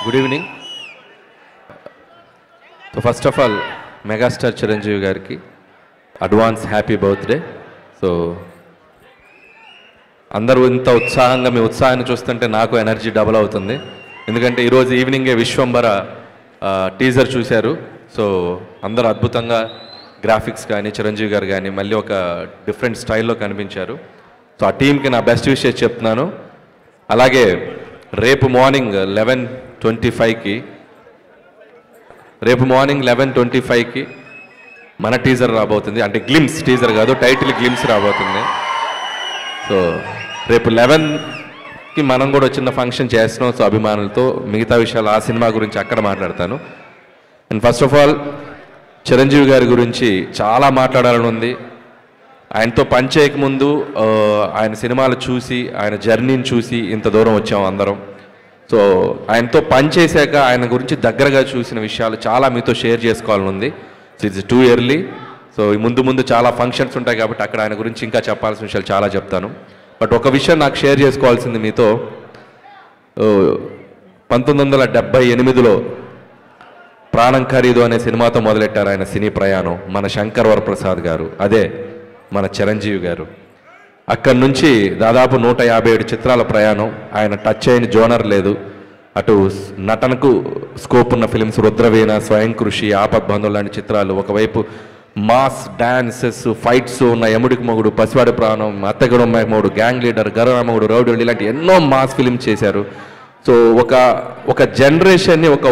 Good evening. So first of all megastar Chiranjeevi గారికి advance happy birthday. So అందరూ ఇంత ఉత్సాహంగా మీ ఉత్సాహాన్ని చూస్తుంటే నాకు ఎనర్జీ డబుల్ అవుతుంది. ఎందుకంటే ఈరోజు ఈవినింగే విశ్వంబర టీజర్ చూశారు. సో అందరూ అద్భుతంగా గ్రాఫిక్స్ కానీ చిరంజీవి గారు కానీ మళ్ళీ ఒక డిఫరెంట్ స్టైల్లో కనిపించారు. సో ఆ టీంకి నా బెస్ట్ విషెస్ చెప్తున్నాను. అలాగే రేపు మార్నింగ్ 11:25కి మన టీజర్ రాబోతుంది. అంటే గ్లిమ్స్ టీజర్ కాదు, టైటిల్ గ్లిమ్స్ రాబోతుంది. సో రేపు 11కి మనం కూడా చిన్న ఫంక్షన్ చేస్తున్నాం. సో అభిమానులతో మిగతా విషయాలు ఆ సినిమా గురించి అక్కడ మాట్లాడతాను. And first of all Chiranjeevi గారి గురించి చాలా మాట్లాడాలని ఉంది. ఆయనతో పనిచేయకముందు ఆయన సినిమాలు చూసి ఆయన జర్నీని చూసి ఇంత దూరం వచ్చాం అందరం. సో ఆయనతో పనిచేశాక ఆయన గురించి దగ్గరగా చూసిన విషయాలు చాలా మీతో షేర్ చేసుకోవాలని ఉంది. So it's too early. So ముందు చాలా ఫంక్షన్స్ ఉంటాయి కాబట్టి అక్కడ ఆయన గురించి ఇంకా చెప్పాల్సిన విషయాలు చాలా చెప్తాను. బట్ ఒక విషయం నాకు షేర్ చేసుకోవాల్సింది మీతో. 1978లో ప్రాణం ఖరీదు అనే సినిమాతో మొదలెట్టారు ఆయన సినీ ప్రయాణం మన శంకర్ వరప్రసాద్ గారు, అదే మన చిరంజీవి గారు. అక్కడి నుంచి దాదాపు 157 చిత్రాల ప్రయాణం. ఆయన టచ్ అయిన జోనర్ లేదు. అటు నటనకు స్కోప్ ఉన్న ఫిలిమ్స్ రుద్రవీణ, స్వయం కృషి, ఆపద్బంధువు లాంటి చిత్రాలు. ఒకవైపు మాస్ డాన్సెస్, ఫైట్స్ ఉన్న యముడికి మొగుడు, పసివాడి ప్రాణం, అత్తగడు మొగుడు, గ్యాంగ్ లీడర్, గరరామగుడు, రౌడీ ఇలాంటి ఎన్నో మాస్ ఫిలిమ్స్ చేశారు. సో ఒక జనరేషన్ని ఒక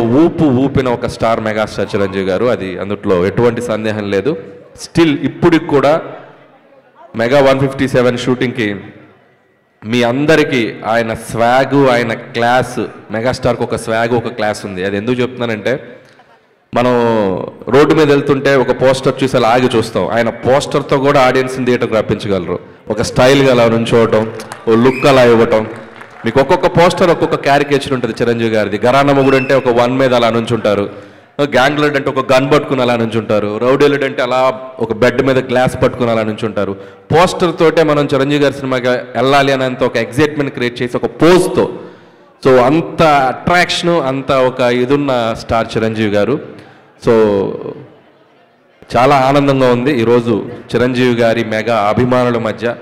ఊపిన ఒక స్టార్ మెగాస్టార్ చిరంజీవి గారు. అది అందుట్లో ఎటువంటి సందేహం లేదు. స్టిల్ ఇప్పటికి కూడా మెగా 157 షూటింగ్కి మీ అందరికీ ఆయన స్వాగు, ఆయన క్లాస్, మెగాస్టార్కి ఒక స్వాగు, ఒక క్లాస్ ఉంది. అది ఎందుకు చెప్తున్నానంటే, మనం రోడ్డు మీద వెళ్తుంటే ఒక పోస్టర్ చూసి అలా ఆగి చూస్తాం. ఆయన పోస్టర్తో కూడా ఆడియన్స్ని థియేటర్కి రప్పించగలరు. ఒక స్టైల్గా అలా నుంచోవటం, ఓ లుక్ అలా ఇవ్వటం. మీకు ఒక్కొక్క పోస్టర్ ఒక్కొక్క క్యారికేచర్ ఉంటుంది చిరంజీవి గారిది. గరానమ్మగుడు అంటే ఒక 1 మీద అలా నుంచుంటారు. గ్యాంగ్ లీడర్ అంటే ఒక గన్ పట్టుకుని అలా నుంచుంటారు. రౌడీ లీడర్ అంటే అలా ఒక బెడ్ మీద గ్లాస్ పట్టుకుని అలా నుంచుంటారు. పోస్టర్ తోటే మనం చిరంజీవి గారి సినిమాకి వెళ్ళాలి అనేంత ఒక ఎగ్జైట్మెంట్ క్రియేట్ చేసి ఒక పోజ్తో. సో అంత అట్రాక్షన్, అంత ఒక ఇదున్న స్టార్ చిరంజీవి గారు. సో చాలా ఆనందంగా ఉంది ఈరోజు చిరంజీవి గారి మెగా అభిమానుల మధ్య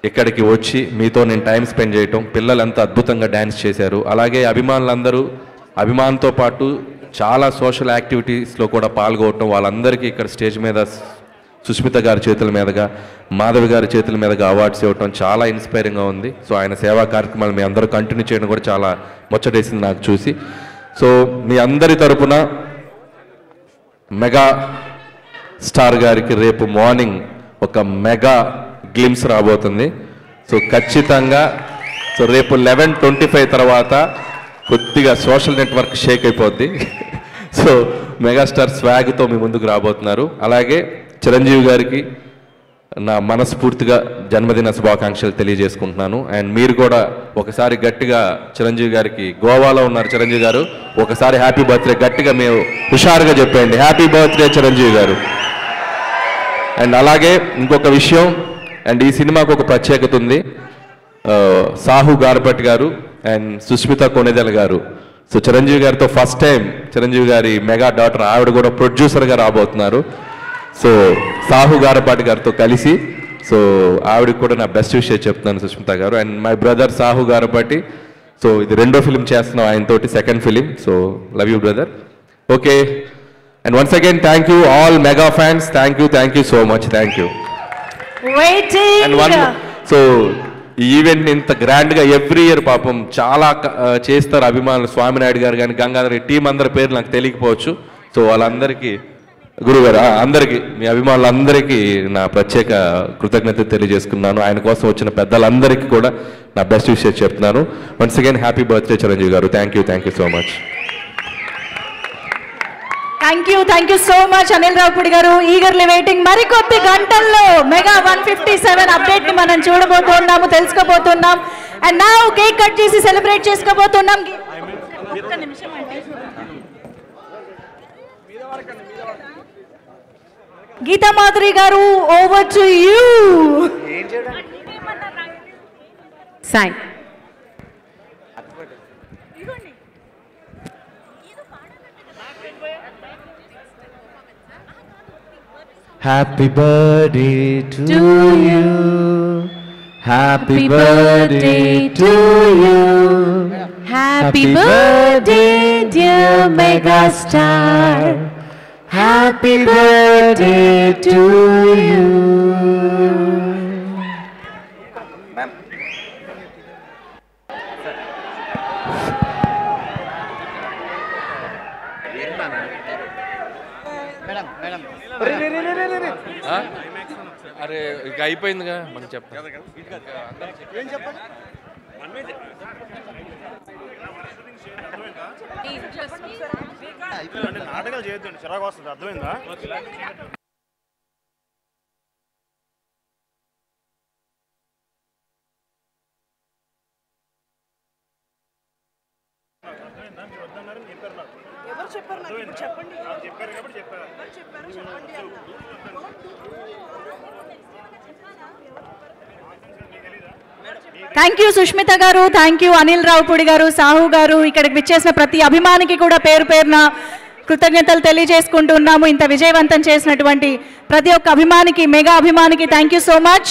ఇక్కడికి వచ్చి మీతో నేను టైం స్పెండ్ చేయటం. పిల్లలు ఎంత అద్భుతంగా డ్యాన్స్ చేశారు. అలాగే అభిమానులందరూ అభిమానంతో పాటు చాలా సోషల్ యాక్టివిటీస్లో కూడా పాల్గొనటం. వాళ్ళందరికీ ఇక్కడ స్టేజ్ మీద సుష్మిత గారి చేతుల మీదుగా, మాధవి గారి చేతుల మీదుగా అవార్డ్స్ ఇవ్వటం చాలా ఇన్స్పైరింగ్గా ఉంది. సో ఆయన సేవా కార్యక్రమాలు మీ అందరూ కంటిన్యూ చేయడం కూడా చాలా ముచ్చటేసింది నాకు చూసి. సో మీ అందరి తరపున మెగా స్టార్ గారికి రేపు మార్నింగ్ ఒక మెగా గ్లిమ్స్ రాబోతుంది. సో ఖచ్చితంగా సో రేపు 11:25 తర్వాత కొద్దిగా సోషల్ నెట్వర్క్ షేక్ అయిపోద్ది. సో మెగాస్టార్ స్వాగ్తో మీ ముందుకు రాబోతున్నారు. అలాగే చిరంజీవి గారికి నా మనస్ఫూర్తిగా జన్మదిన శుభాకాంక్షలు తెలియజేసుకుంటున్నాను. అండ్ మీరు కూడా ఒకసారి గట్టిగా చిరంజీవి గారికి, గోవాలో ఉన్నారు చిరంజీవి గారు, ఒకసారి హ్యాపీ బర్త్డే గట్టిగా మేము హుషారుగా చెప్పండి. హ్యాపీ బర్త్డే చిరంజీవి గారు. అండ్ అలాగే ఇంకొక విషయం, అండ్ ఈ సినిమాకు ఒక ప్రత్యేకత ఉంది. సాహు గారపటి గారు అండ్ సుష్మిత కొణిదెల గారు. సో చిరంజీవి గారితో ఫస్ట్ టైం చిరంజీవి గారి మెగా డాటర్ ఆవిడ కూడా ప్రొడ్యూసర్గా రాబోతున్నారు. సో సాహు గారపాటి గారితో కలిసి. సో ఆవిడకి కూడా నా బెస్ట్ విషయం చెప్తున్నాను సుష్మిత గారు. And my brother Sahu Garapati. So ఇది 2వ ఫిలిం చేస్తున్నాం ఆయనతోటి, 2nd film. So love you brother. Okay. And once again thank you all mega fans. Thank you so much. Thank you. So ఈ ఈవెంట్ ఇంత గ్రాండ్గా ఎవ్రీ ఇయర్ పాపం చాలా చేస్తారు అభిమానులు. స్వామినాయుడు గారు కానీ, గంగాధర్ టీం అందరి పేరు నాకు తెలియకపోవచ్చు. సో వాళ్ళందరికీ, గురుగారు అందరికీ, మీ అభిమానులందరికీ నా ప్రత్యేక కృతజ్ఞత తెలియజేసుకున్నాను. ఆయన కోసం వచ్చిన పెద్దలందరికీ కూడా నా బెస్ట్ విషయం చెప్తున్నాను. Once again happy birthday Chiranjeevi garu. Thank you so much. Thank you so much Anil Ravipudi garu. Eagerly waiting. మరికొద్ది గంటల్లో మెగా 157 అప్డేట్ ని మనం చూడబోతున్నాము, తెలుసుకోబోతున్నాం. అండ్ నౌ కేక్ కట్ చేసి సెలబ్రేట్ చేసుకోబోతున్నాం. Geetha Madhuri garu, over to you. Sai Happy birthday to you. Happy birthday to you. Happy birthday, dear megastar. Happy birthday to you. అరే ఇక అయిపోయిందిగా మనం చెప్పాలి. నాటకాలు చేయొద్దండి, చిరాకు వస్తుంది. అర్థమైందా? థ్యాంక్ యూ సుష్మిత గారు, థ్యాంక్ యూ అనిల్ రావుపూడి గారు, సాహు గారు, ఇక్కడికి విచ్చేసిన ప్రతి అభిమానికి కూడా పేరు పేరున కృతజ్ఞతలు తెలియజేసుకుంటున్నాము. ఇంత విజయవంతం చేసినటువంటి ప్రతి ఒక్క అభిమానికి, మెగా అభిమానికి thank you so much.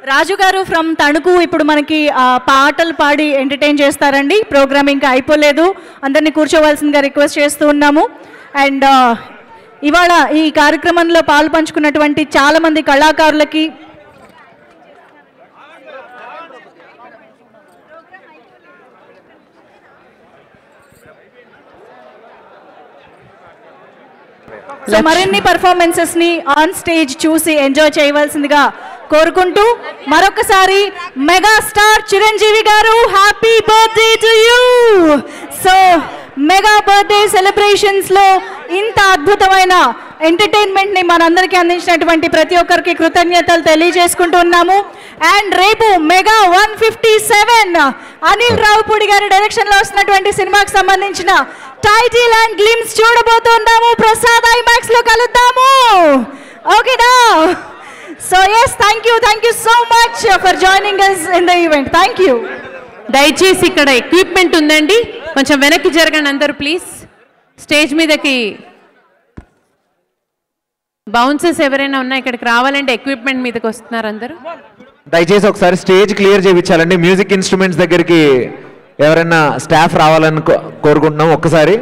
Raju garu from Tanuku ఇప్పుడు మనకి పాటలు పాడి ఎంటర్టైన్ చేస్తారండి. ప్రోగ్రామ్ ఇంకా అయిపోలేదు, అందరినీ కూర్చోవలసిందిగా రిక్వెస్ట్ చేస్తూ ఉన్నాము. అండ్ ఇవాళ ఈ కార్యక్రమంలో పాలు పంచుకున్నటువంటి చాలామంది కళాకారులకి సో మరిన్ని పర్ఫార్మెన్సెస్ ని ఆన్ స్టేజ్ చూసి ఎంజాయ్ చేయవలసిందిగా కోరుకుంటూ మరొకసారి మెగాస్టార్ చిరంజీవి గారు happy birthday to you. So mega birthday celebrations లో ఇంత అద్భుతమైన ఎంటర్టైన్మెంట్ ని మనందరికీ అందించినటువంటి ప్రతి ఒక్కరికి కృతజ్ఞతలు తెలియజేసుకుంటున్నాము. అండ్ రేపు మెగా 157 అనిల్ రావుపూడి గారి డైరెక్షన్ లో వస్తున్నటువంటి సినిమాకి సంబంధించిన టైటిల్ అండ్ గ్లిమ్స్ చూడబోతున్నాము. ప్రసాద్ ఐమాక్స్ లో కలుద్దాము. ఓకేనా? So yes, thank you so much for joining us in the event. Thank you. దయచేసి ఇక్కడ ఎక్విప్మెంట్ ఉందండి, కొంచెం వెనక్కి జరగండి అందరూ ప్లీజ్. స్టేజ్ మీదకి బౌన్సర్స్ ఎవరైనా ఉన్నా ఇక్కడికి రావాలంటే ఎక్విప్మెంట్ మీదకి వస్తున్నారు అందరూ. దయచేసి ఒకసారి స్టేజ్ క్లియర్ చేయించాలండి. మ్యూజిక్ ఇన్స్ట్రుమెంట్స్ దగ్గరికి ఎవరైనా స్టాఫ్ రావాలని కోరుకుంటున్నాం ఒక్కసారి.